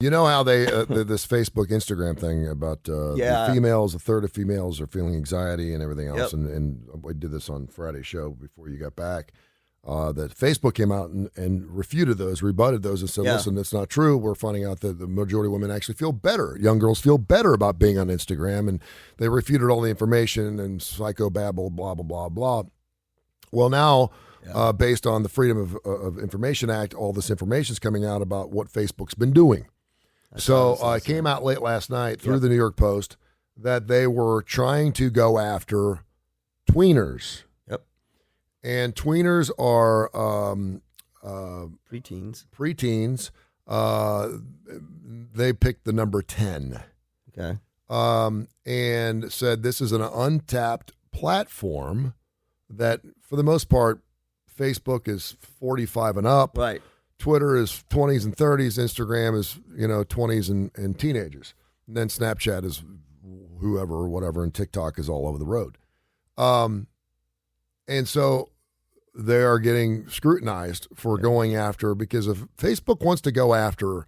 You know how they this Facebook, Instagram thing about the females, a third of females are feeling anxiety and everything else, and we did this on Friday's show before you got back. That Facebook came out and rebutted those, and said, listen, that's not true. We're finding out that the majority of women actually feel better. Young girls feel better about being on Instagram, and they refuted all the information and psychobabble, blah, blah, blah, blah. Well, now, based on the Freedom of Information Act, all this information is coming out about what Facebook's been doing. So it came out late last night through the New York Post that they were trying to go after tweeners. Yep. And tweeners are preteens. They picked the number 10. Okay. And said this is an untapped platform that, for the most part, Facebook is 45 and up. Right. Twitter is 20s and 30s. Instagram is, 20s and teenagers. And then Snapchat is whoever or whatever, and TikTok is all over the road. And so they are getting scrutinized for going after, because if Facebook wants to go after,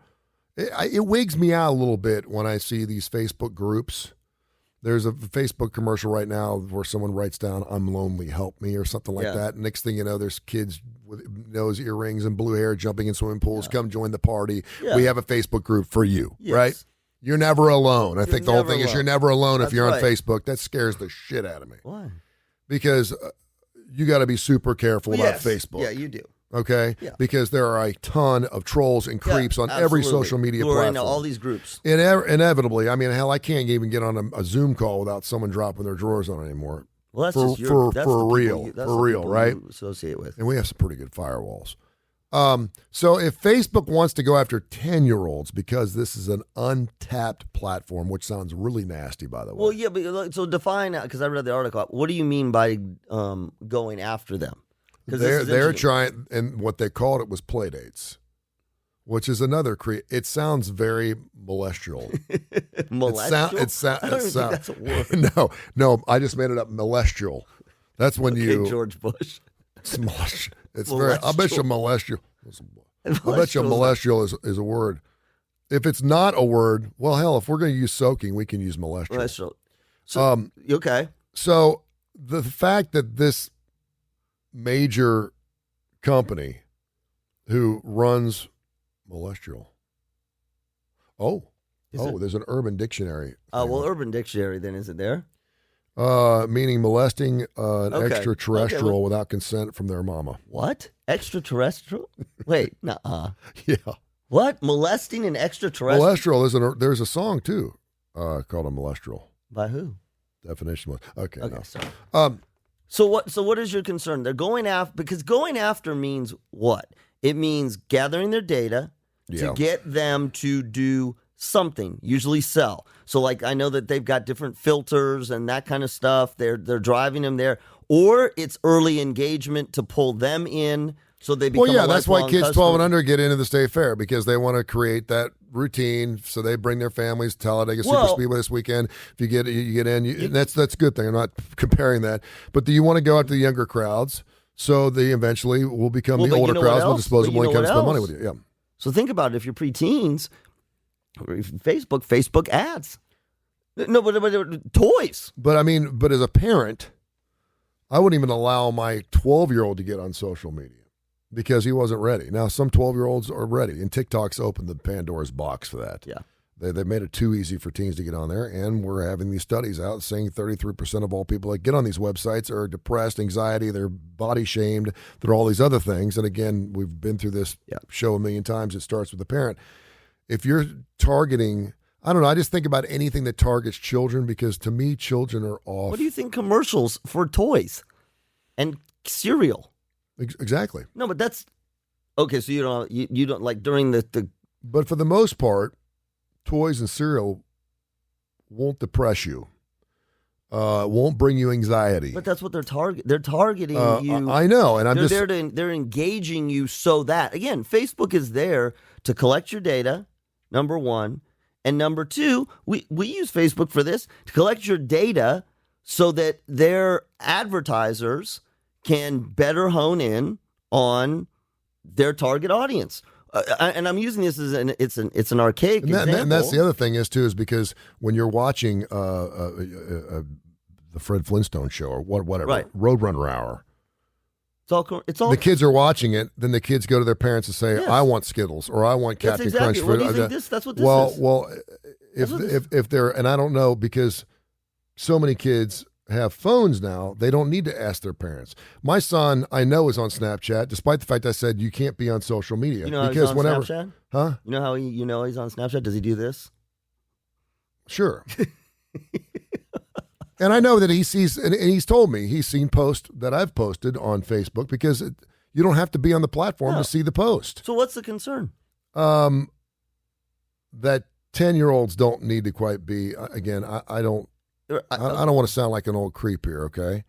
it wigs me out a little bit when I see these Facebook groups. There's a Facebook commercial right now where someone writes down, "I'm lonely, help me," or something like that. And next thing you know, there's kids with nose earrings and blue hair jumping in swimming pools. Come join the party. We have a Facebook group for you, right? You're never alone. I think the whole thing is you're never alone if you're on Facebook. That scares the shit out of me. Why? Because you got to be super careful about Facebook. Yeah, you do. Okay? Yeah. Because there are a ton of trolls and creeps on every social media platform. All these groups. Inevitably. I mean, hell, I can't even get on a Zoom call without someone dropping their drawers on anymore. Well, that's for real, right? You associate with. And we have some pretty good firewalls. So if Facebook wants to go after 10-year-olds because this is an untapped platform, which sounds really nasty, by the way. Well, yeah, but so define, because I read the article. What do you mean by going after them? They're trying, and what they called it was play dates, which is another it sounds very molestial. Molestial? I don't think that's a word. No, I just made it up. Molestial. That's when George Bush. It's very. I bet you molestial. I bet you molestial is a word. If it's not a word, well, hell, if we're going to use soaking, we can use molestial. So, okay. So the fact that this major company who runs molestial. There's an Urban Dictionary. Urban Dictionary then, is it there? Meaning molesting an extraterrestrial without consent from their mama. What? Extraterrestrial? Wait, nuh-uh. Yeah. What? Molesting an extraterrestrial? Molestial there's a song too called a molestial. By who? Definition was okay. No. Sorry. So what is your concern? They're going after, because going after means what? It means gathering their data to get them to do something, usually sell. So like I know that they've got different filters and that kind of stuff. They're driving them there. Or it's early engagement to pull them in so they become that's why kids customer. 12 and under get into the State Fair, because they want to create that routine. So they bring their families, Talladega Super Speedway this weekend. If you get in, that's a good thing. I'm not comparing that. But do you want to go out to the younger crowds so they eventually will become the older crowds with disposable income to spend money with you? Yeah. So think about it. If you're preteens, Facebook ads. No, but toys. But as a parent, I wouldn't even allow my 12-year-old to get on social media because he wasn't ready. Now, some 12-year-olds are ready, and TikTok's opened the Pandora's box for that. Yeah. They made it too easy for teens to get on there, and we're having these studies out saying 33% of all people that get on these websites are depressed, anxiety, they're body shamed, they're all these other things. And again, we've been through this show a million times. It starts with the parent. If you're targeting, I don't know, I just think about anything that targets children, because to me, children are off. What do you think commercials for toys and cereal? Exactly. No, but that's okay. So you don't like during the. But for the most part, toys and cereal won't depress you. Won't bring you anxiety. But that's what they're targeting you. I know, and they're engaging you so that, again, Facebook is there to collect your data. Number one, and number two, we use Facebook for this, to collect your data so that their advertisers can better hone in on their target audience. and I'm using this as it's an archaic example. And that's the other thing is because when you're watching the Fred Flintstone show or whatever, right. Roadrunner Hour. It's all. The kids are watching it. Then the kids go to their parents and say, yes. "I want Skittles," or "I want Captain exactly. Crunch." What do you think that's what this is. Well, if they're, and I don't know, because so many kids have phones now, they don't need to ask their parents. My son, I know, is on Snapchat, despite the fact I said you can't be on social media. You know because how he's on whenever, Snapchat? huh? You know how he's on Snapchat? Does he do this? Sure. And I know that he sees, and he's told me he's seen posts that I've posted on Facebook because you don't have to be on the platform to see the post. So what's the concern? That 10-year-olds don't need to quite be. Again, I don't want to sound like an old creep here, okay?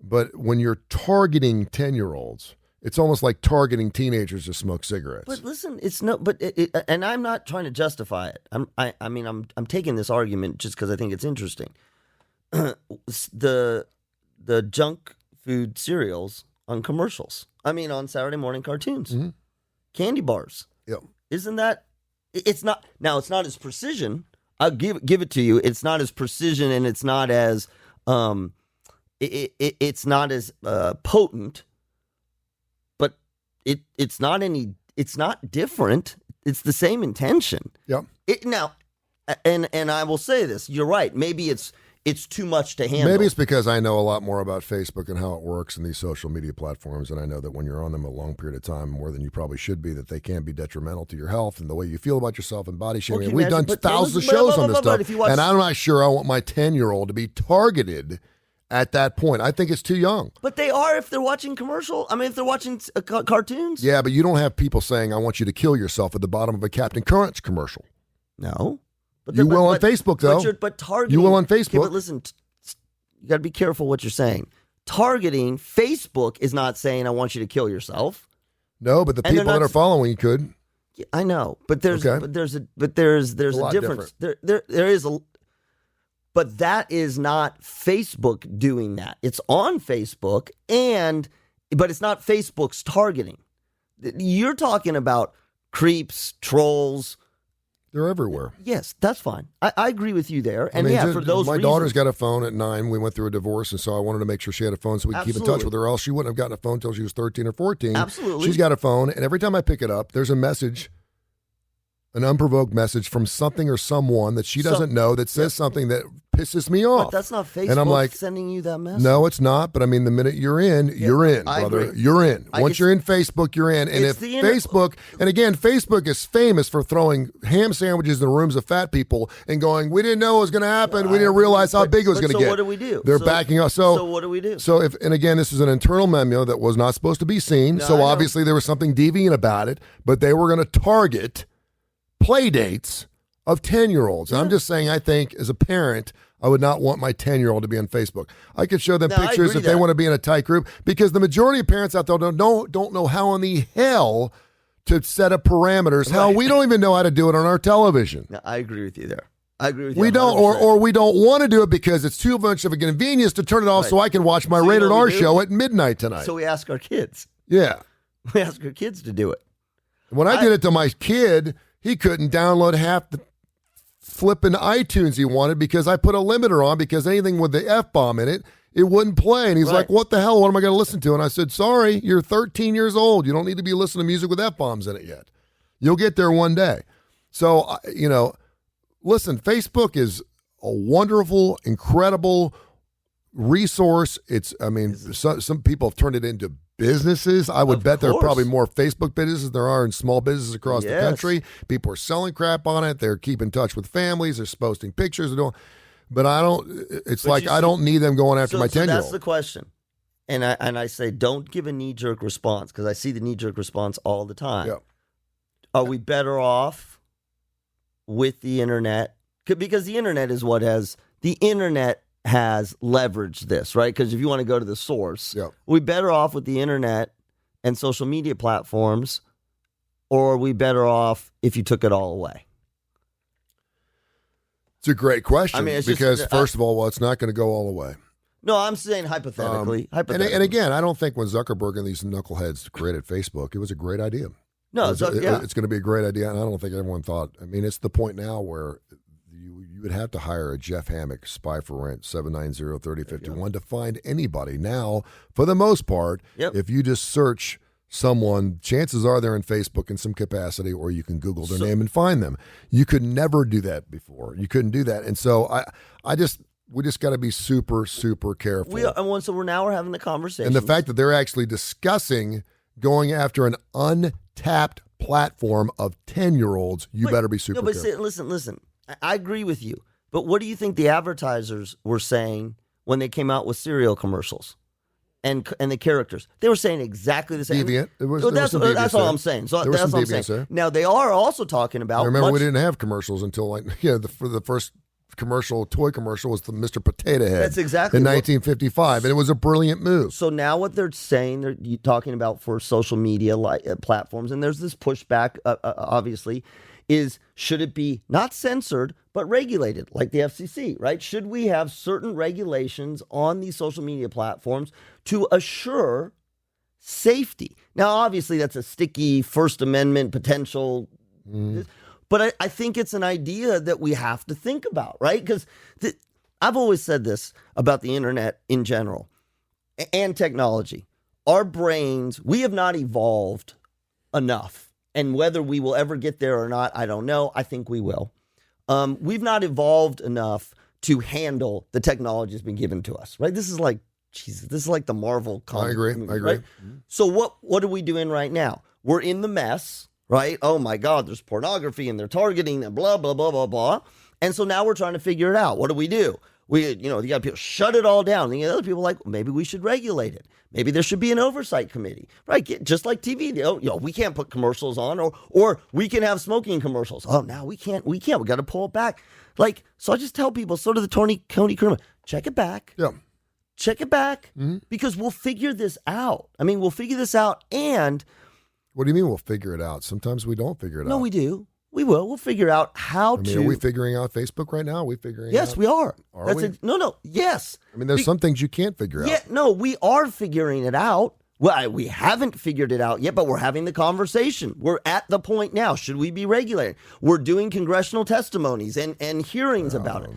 But when you're targeting 10-year-olds, it's almost like targeting teenagers to smoke cigarettes. But listen, it's no. But and I'm not trying to justify it. I'm taking this argument just because I think it's interesting. The junk food cereals on commercials. On Saturday morning cartoons, candy bars. Yep. Isn't that? It's not. Now it's not as precision. I'll give it to you. It's not as precision, and it's not as it's not as potent. But it's not any. It's not different. It's the same intention. Yep. And I will say this. You're right. Maybe it's too much to handle. Maybe it's because I know a lot more about Facebook and how it works and these social media platforms, and I know that when you're on them a long period of time, more than you probably should be, that they can be detrimental to your health and the way you feel about yourself and body shaming. We've done thousands of shows on this stuff, and I'm not sure I want my 10-year-old to be targeted at that point. I think it's too young. But they are if they're watching if they're watching cartoons. Yeah, but you don't have people saying, "I want you to kill yourself" at the bottom of a Captain Crunch commercial. No. But you will on Facebook, though. But targeting. You will on Facebook. Okay, but listen, you got to be careful what you're saying. Targeting, Facebook is not saying, "I want you to kill yourself." No, but the people that are following you could. Yeah, I know, but there's a difference. There is a. But that is not Facebook doing that. It's on Facebook, but it's not Facebook's targeting. You're talking about creeps, trolls. They're everywhere. Yes, that's fine. I agree with you there. And for those my reasons. daughter's got a phone at 9. We went through a divorce, and so I wanted to make sure she had a phone so we could keep in touch with her, or else she wouldn't have gotten a phone until she was 13 or 14. Absolutely. She's got a phone, and every time I pick it up, there's a message, an unprovoked message from something or someone that she doesn't know that says something that pisses me off. But that's not Facebook and I'm like, sending you that message. No, it's not. But the minute you're in, you're in, brother. Agree. You're in. Once you're in Facebook, you're in. And if Facebook, and again, Facebook is famous for throwing ham sandwiches in the rooms of fat people and going, "We didn't know it was going to happen. We didn't realize how big it was going to get." So what do we do? They're backing us. So what do we do? So and again, this is an internal memo that was not supposed to be seen. So obviously there was something deviant about it, but they were going to target play dates of 10-year-olds. And I'm just saying, I think as a parent, I would not want my 10-year-old to be on Facebook. I could show them pictures if they want to be in a tight group, because the majority of parents out there don't know how in the hell to set up parameters. Hell, we don't even know how to do it on our television. No, I agree with you there. I agree with you. We don't, or we don't want to do it because it's too much of a convenience to turn it off so I can watch my rated R show at midnight tonight. So we ask our kids. Yeah. We ask our kids to do it. When I did it to my kid, he couldn't download half the flipping iTunes he wanted because I put a limiter on, because anything with the F-bomb in it, it wouldn't play. And he's like, "What the hell? What am I going to listen to?" And I said, "Sorry, you're 13 years old. You don't need to be listening to music with F-bombs in it yet. You'll get there one day." So, listen, Facebook is a wonderful, incredible resource. Some people have turned it into businesses. I would bet there are probably more Facebook businesses than there are in small businesses across the country. People are selling crap on it. They're keeping in touch with families. They're posting pictures. But I don't. It's I don't need them going after my 10-year-old. That's the question. And I say, don't give a knee-jerk response, because I see the knee-jerk response all the time. Yep. Are we better off with the internet? Because the internet is what has leveraged this, right? Because if you want to go to the source, we better off with the internet and social media platforms, or are we better off if you took it all away? It's a great question, because first of all, it's not going to go all the way. No, I'm saying hypothetically. And again, I don't think when Zuckerberg and these knuckleheads created Facebook, it was a great idea. No, it's going to be a great idea, and I don't think everyone thought. I mean, it's the point now where you would have to hire a Jeff Hammock, Spy for Rent, 790-3051 to find anybody. Now, for the most part, if you just search someone, chances are they're in Facebook in some capacity, or you can Google their name and find them. You could never do that before. You couldn't do that. And so we just got to be super, super careful. So we're having the conversation. And the fact that they're actually discussing going after an untapped platform of 10-year-olds, you better be super careful. Listen. I agree with you. But what do you think the advertisers were saying when they came out with cereal commercials? And the characters, they were saying exactly the same. Deviant. That's all I'm saying. So that's all I'm saying. There. Now they are also talking about. I remember we didn't have commercials until the first toy commercial was the Mr. Potato Head. That's exactly in 1955, and it was a brilliant move. So now what they're saying, they're talking about for social media platforms, and there's this pushback, obviously, is should it be not censored but regulated, like the FCC, right? Should we have certain regulations on these social media platforms to assure safety? Now, obviously, that's a sticky First Amendment potential, but I think it's an idea that we have to think about, right? Because I've always said this about the internet in general and technology. Our brains, we have not evolved enough. And whether we will ever get there or not, I don't know. I think we will. We've not evolved enough to handle the technology that's been given to us, right? This is like, Jesus, this is like the Marvel comic. I agree. Right? So what are we doing right now? We're in the mess, right? Oh my God, there's pornography and they're targeting and blah, blah, blah, blah, blah. And so now we're trying to figure it out. What do? You got people shut it all down. And the other people are like, well, maybe we should regulate it. Maybe there should be an oversight committee, right? Just like TV. We can't put commercials on, or we can have smoking commercials. Oh, now we can't. We got to pull it back. So I just tell people, sort of the Tony Kurre, check it back. Yeah. Check it back, because we'll figure this out. I mean, we'll figure this out. And what do you mean we'll figure it out? Sometimes we don't figure it out. No, we do. We will. We'll figure out how to. Are we figuring out Facebook right now? Are we figuring Yes, out? we are. Are we? No. Yes. I mean, there's some things you can't figure out. Yeah, no, we are figuring it out. Well, we haven't figured it out yet, but we're having the conversation. We're at the point now. Should we be regulated? We're doing congressional testimonies and hearings about it.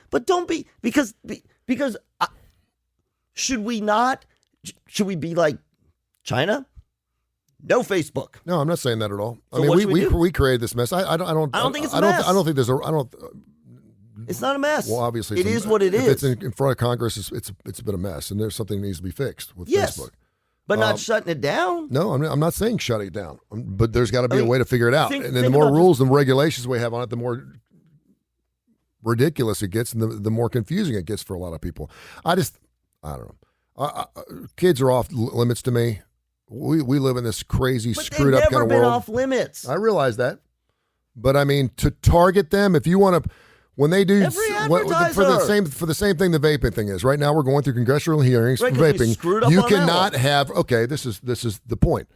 But don't be, because should we be like China? No Facebook. No, I'm not saying that at all. So I mean, we created this mess. I don't think it's a mess. I don't think there's It's not a mess. Well, obviously, it is what it is. If it's in front of Congress, it's been a mess, and there's something that needs to be fixed with Facebook. But not shutting it down. No, I'm not saying shut it down, but there's got to be a way to figure it out. And the more rules and regulations we have on it, the more ridiculous it gets, and the more confusing it gets for a lot of people. I don't know. Kids are off limits to me. We live in this crazy, screwed up kind of world. They've never been off limits. I realize that. But I mean, to target them, if you want to, when they do for the same thing the vaping thing is. Right now we're going through congressional hearings for vaping. You cannot have, this is the point.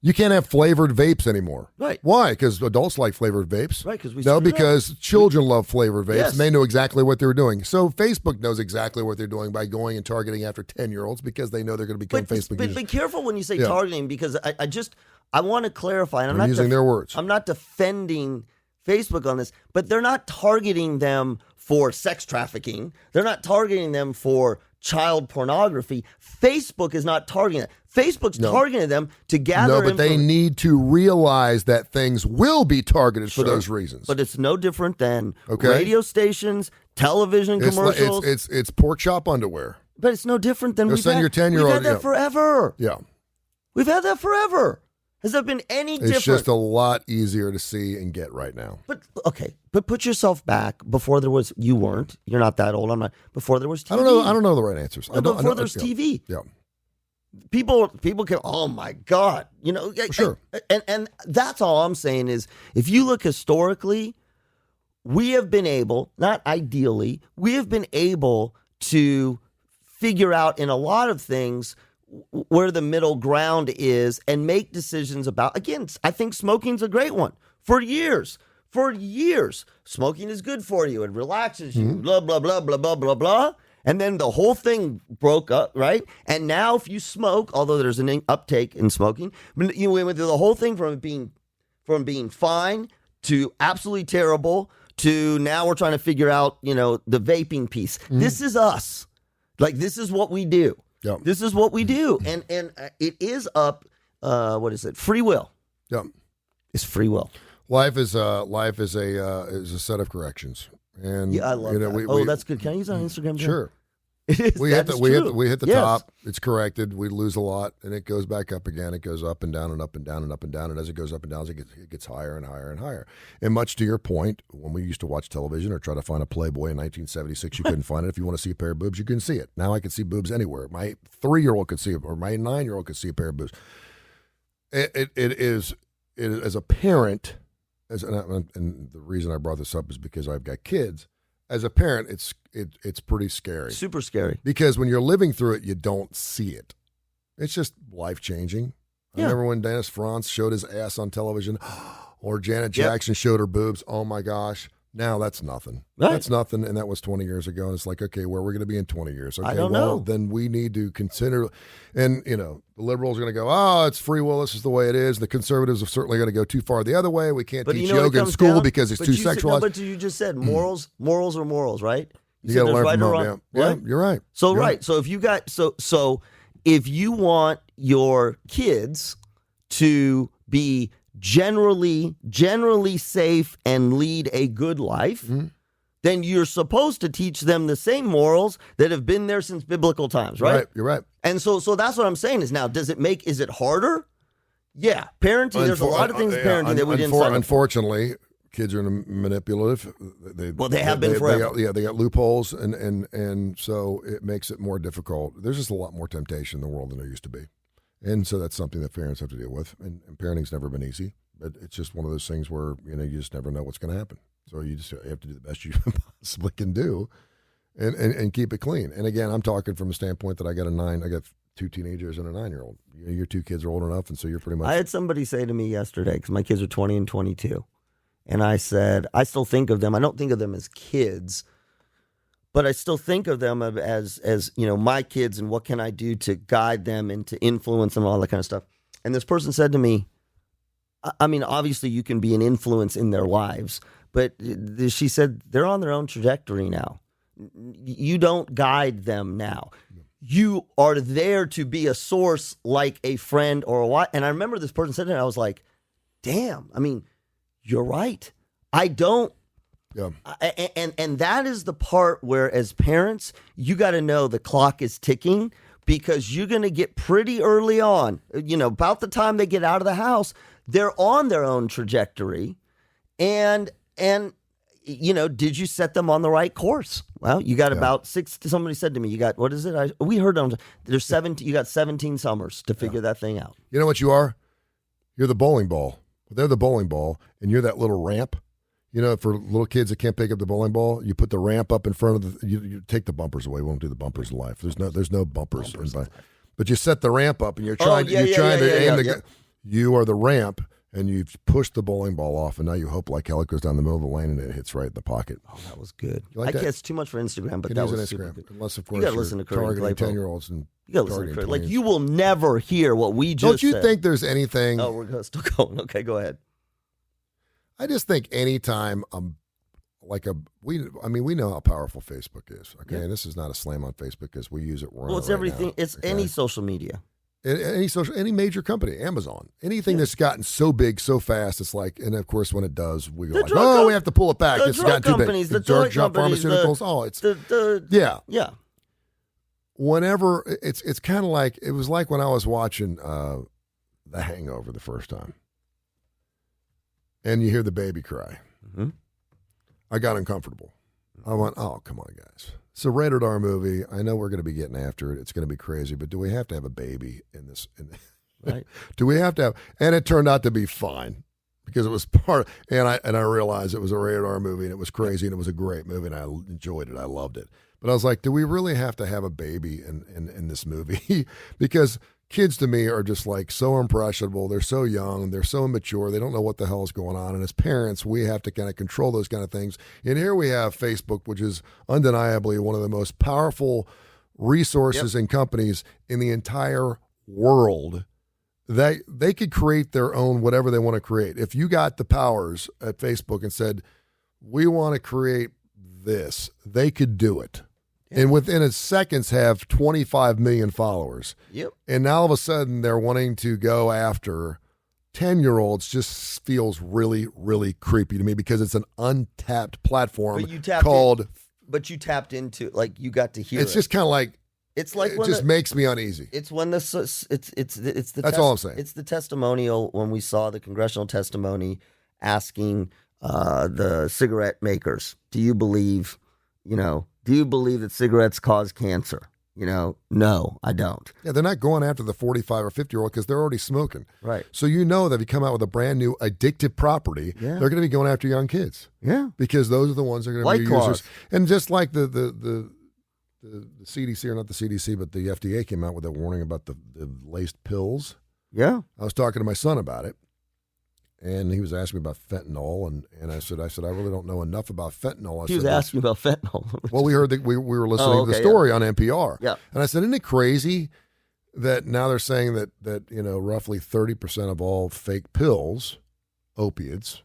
You can't have flavored vapes anymore. Right. Why? Because adults like flavored vapes. Right, because children love flavored vapes, Yes. and they know exactly what they're doing. So Facebook knows exactly what they're doing by going and targeting after 10-year-olds because they know they're going to become Facebook users. But be careful when you say targeting, because I want to clarify. And I'm not using their words. I'm not defending Facebook on this, but they're not targeting them for sex trafficking. They're not targeting them for child pornography. Facebook is not targeting it. Facebook's targeting them to gather. No, but they need to realize that things will be targeted for those reasons. But it's no different than radio stations, television commercials. It's pork chop underwear. But it's no different than we've had your 10-year-old. We've had that forever. Yeah, we've had that forever. Has that been any different? It's just a lot easier to see and get right now. But put yourself back before there was. You weren't. You're not that old. I'm not. Before there was TV. I don't know the right answers. No, before there's TV. Yeah. People can. Oh my God. Sure. And that's all I'm saying is, if you look historically, we have been able, not ideally, we have been able to figure out in a lot of things where the middle ground is and make decisions about. Again, I think smoking's a great one. For years, smoking is good for you. It relaxes you. Blah, blah, blah, blah, blah, blah, blah. And then the whole thing broke up, right? And now if you smoke, although there's an uptake in smoking, you went through the whole thing from being fine to absolutely terrible to now we're trying to figure out, the vaping piece. This is us. Like, this is what we do. Yep. This is what we do. And it is up, what is it? Free will. Yep. It's free will. Life is a set of corrections. And yeah, I love that. That's good. Can I use it on Instagram? Sure. It is. We hit the top. It's corrected. We lose a lot, and it goes back up again. It goes up and down and up and down and up and down. And as it goes up and down, it gets higher and higher and higher. And much to your point, when we used to watch television or try to find a Playboy in 1976, you couldn't find it. If you want to see a pair of boobs, you couldn't see it. Now I can see boobs anywhere. My 3-year-old could see it, or my 9-year-old could see a pair of boobs. It is as a parent, and the reason I brought this up is because I've got kids. As a parent, it's pretty scary. Super scary. Because when you're living through it, you don't see it. It's just life-changing. Yeah. I remember when Dennis Franz showed his ass on television, or Janet Jackson showed her boobs. Oh, my gosh. Now that's nothing. Right. That's nothing, and that was 20 years ago. And it's like, okay, where are we going to be in 20 years? Okay, I don't know. Then we need to consider, and, the liberals are going to go, oh, it's free will, this is the way it is. The conservatives are certainly going to go too far the other way. We can't teach yoga in school because it's too sexualized. But you just said morals are morals, right? You got to learn from them. Yeah, you're right. So, right. So, if you want your kids to be generally safe and lead a good life, then you're supposed to teach them the same morals that have been there since biblical times, right? You're right. And so that's what I'm saying is now, is it harder? Yeah. Parenting, there's a lot of things parenting that we didn't sign up for. Unfortunately, kids are manipulative. They have been forever. They got loopholes, and so it makes it more difficult. There's just a lot more temptation in the world than there used to be. And so that's something that parents have to deal with. And parenting's never been easy, but it's just one of those things where, you just never know what's going to happen. So you have to do the best you possibly can do and keep it clean. And again, I'm talking from a standpoint that I got 2 teenagers and a 9-year-old. Your 2 kids are old enough, and so you're pretty much. I had somebody say to me yesterday, because my kids are 20 and 22, and I said, I still think of them. I don't think of them as kids, but I still think of them as my kids, and what can I do to guide them and to influence them and all that kind of stuff. And this person said to me, I mean, obviously you can be an influence in their lives, but she said they're on their own trajectory now. You don't guide them now. You are there to be a source like a friend or a what. And I remember this person said it, and I was like, damn, I mean, you're right. I don't. Yeah. And that is the part where, as parents, you got to know the clock is ticking, because you're going to get pretty early on, about the time they get out of the house, they're on their own trajectory. And did you set them on the right course? Well, you got about 6. Somebody said to me, you got, what is it? We heard on there's 17. You got 17 summers to figure that thing out. You know what you are? You're the bowling ball. They're the bowling ball, and you're that little ramp. For little kids that can't pick up the bowling ball, you put the ramp up in front of you take the bumpers away. We won't do the bumpers in life. There's no bumpers. But you set the ramp up, and you're trying to aim. You are the ramp, and you've pushed the bowling ball off, and now you hope like hell it goes down the middle of the lane and it hits right in the pocket. Oh, that was good. Like I guess too much for Instagram, but that was super good. Unless, of course, you got to listen to Kurre targeting 10-year-olds and you got to listen to Kurre. Like, you will never hear what we just Don't you said. think there's anything? Oh, we're still going. Okay, go ahead. I just think anytime we know how powerful Facebook is. Okay, and this is not a slam on Facebook because we use it. It's everything. Now, it's any social media. Any major company, Amazon, anything that's gotten so big so fast, it's like, and of course when it does, we go like, we have to pull it back. It's gotten too big. The drug companies, pharmaceuticals. Yeah. Whenever it's kind of like it was like when I was watching The Hangover the first time, and you hear the baby cry. Mm-hmm. I got uncomfortable. I went, oh, come on, guys. It's a rated R movie. I know we're going to be getting after it. It's going to be crazy, but do we have to have a baby in this? Right. Do we have to have? And it turned out to be fine because it was part. And I realized it was a rated R movie, and it was crazy, and it was a great movie, and I enjoyed it. I loved it. But I was like, do we really have to have a baby in this movie? Because kids to me are just like so impressionable. They're so young. They're so immature. They don't know what the hell is going on. And as parents, we have to kind of control those kind of things. And here we have Facebook, which is undeniably one of the most powerful resources and companies in the entire world. They could create their own whatever they want to create. If you got the powers at Facebook and said, we want to create this, they could do it. And within seconds have 25 million followers. Yep. And now all of a sudden they're wanting to go after 10-year-olds just feels really, really creepy to me because it's an untapped platform called. But you tapped into, like, you got to hear it's just kind of like. It's like it just makes me uneasy. It's when it's the. That's all I'm saying. It's the testimonial when we saw the congressional testimony asking the cigarette makers, do you believe that cigarettes cause cancer? No, I don't. Yeah, they're not going after the 45 or 50-year-old because they're already smoking. Right. So that if you come out with a brand new addictive property, they're going to be going after young kids. Yeah. Because those are the ones that are going to be users. And just like the CDC, or not the CDC, but the FDA came out with a warning about the laced pills. Yeah. I was talking to my son about it. And he was asking me about fentanyl, and I said, I really don't know enough about fentanyl. He was asking about fentanyl. Well, we heard that we were listening to the story on NPR. Yeah. And I said, isn't it crazy that now they're saying that roughly 30% of all fake pills, opiates,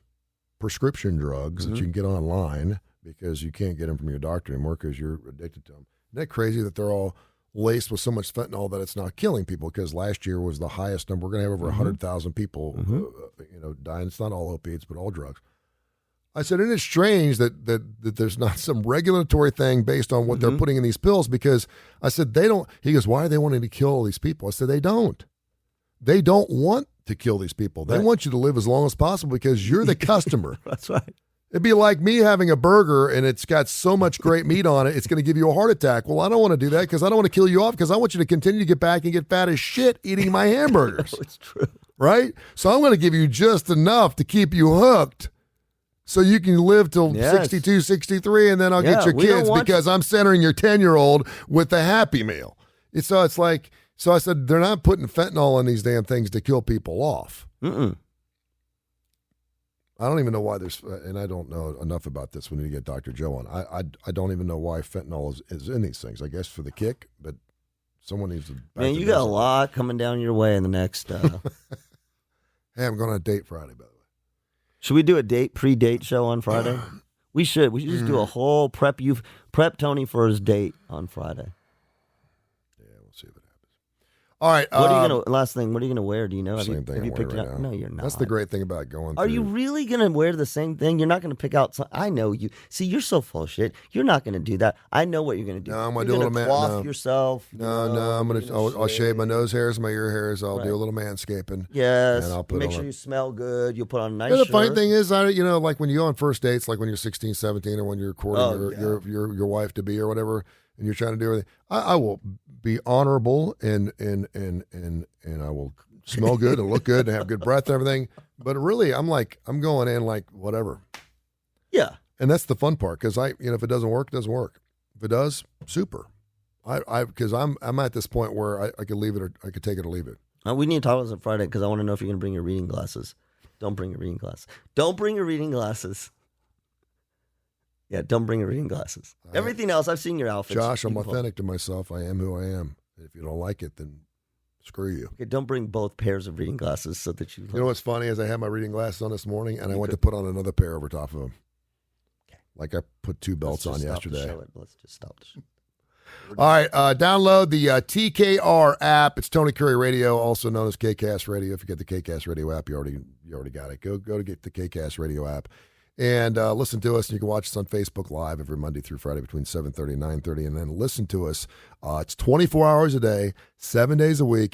prescription drugs that you can get online because you can't get them from your doctor anymore because you're addicted to them. Isn't that crazy that they're all laced with so much fentanyl that it's not killing people? Because last year was the highest number. We're going to have over 100,000 people, dying. It's not all opiates, but all drugs. I said, isn't it strange that there's not some regulatory thing based on what they're putting in these pills? Because I said, they don't. He goes, why are they wanting to kill all these people? I said, they don't. They don't want to kill these people. They want you to live as long as possible because you're the customer. That's right. It'd be like me having a burger and it's got so much great meat on it, it's going to give you a heart attack. Well, I don't want to do that because I don't want to kill you off because I want you to continue to get back and get fat as shit eating my hamburgers. No, it's true. Right? So I'm going to give you just enough to keep you hooked so you can live till 62, 63, and then I'll get your kids because I'm centering your 10-year-old with the Happy Meal. So I said, they're not putting fentanyl in these damn things to kill people off. I don't even know why there's, and I don't know enough about this. We need to get Dr. Joe on. I don't even know why fentanyl is in these things. I guess for the kick, but someone needs to. Man, you got a lot coming down your way in the next. Hey, I'm going on a date Friday, by the way. Should we do a pre-date show on Friday? We should. We should just do a whole prep Tony for his date on Friday. Yeah, we'll see if it happens. All right. What are you gonna? Last thing. What are you gonna wear? Do you know? Same thing. Have you picked it out? No, you're not. That's the great thing about going. Are you really gonna wear the same thing? You're not gonna pick out. I know you. See, you're so full of shit. You're not gonna do that. I know what you're gonna do. No, I'm gonna do a little cloth yourself. No. I'll shave my nose hairs, my ear hairs. I'll do a little manscaping. Yes. And I'll make sure you smell good. You'll put on a nice shirt. The funny thing is, like when you go on first dates, like when you're 16, 17, or when you're courting your wife to be or whatever, and you're trying to do everything, I will be honorable and I will smell good and look good and have good breath and everything. But really, I'm going in like whatever. Yeah. And that's the fun part because if it doesn't work, it doesn't work. If it does, super. Because I'm at this point where I could leave it or I could take it or leave it. We need to talk about this on Friday because I want to know if you're going to bring your reading glasses. Don't bring your reading glasses. Don't bring your reading glasses. Yeah, don't bring your reading glasses. Everything else, I've seen your outfits. Josh, I'm authentic to myself. I am who I am. If you don't like it, then screw you. Okay, don't bring both pairs of reading glasses so that you. You know what's funny is I had my reading glasses on this morning, and I went to put on another pair over top of them. Okay. Like I put two belts on yesterday. Let's just stop the show. All right, download the TKR app. It's Tony Kurre Radio, also known as KCast Radio. If you get the KCast Radio app, you already got it. Go to get the KCast Radio app. And listen to us, and you can watch us on Facebook Live every Monday through Friday between 7:30 and 9:30. And then listen to us. It's 24 hours a day, 7 days a week.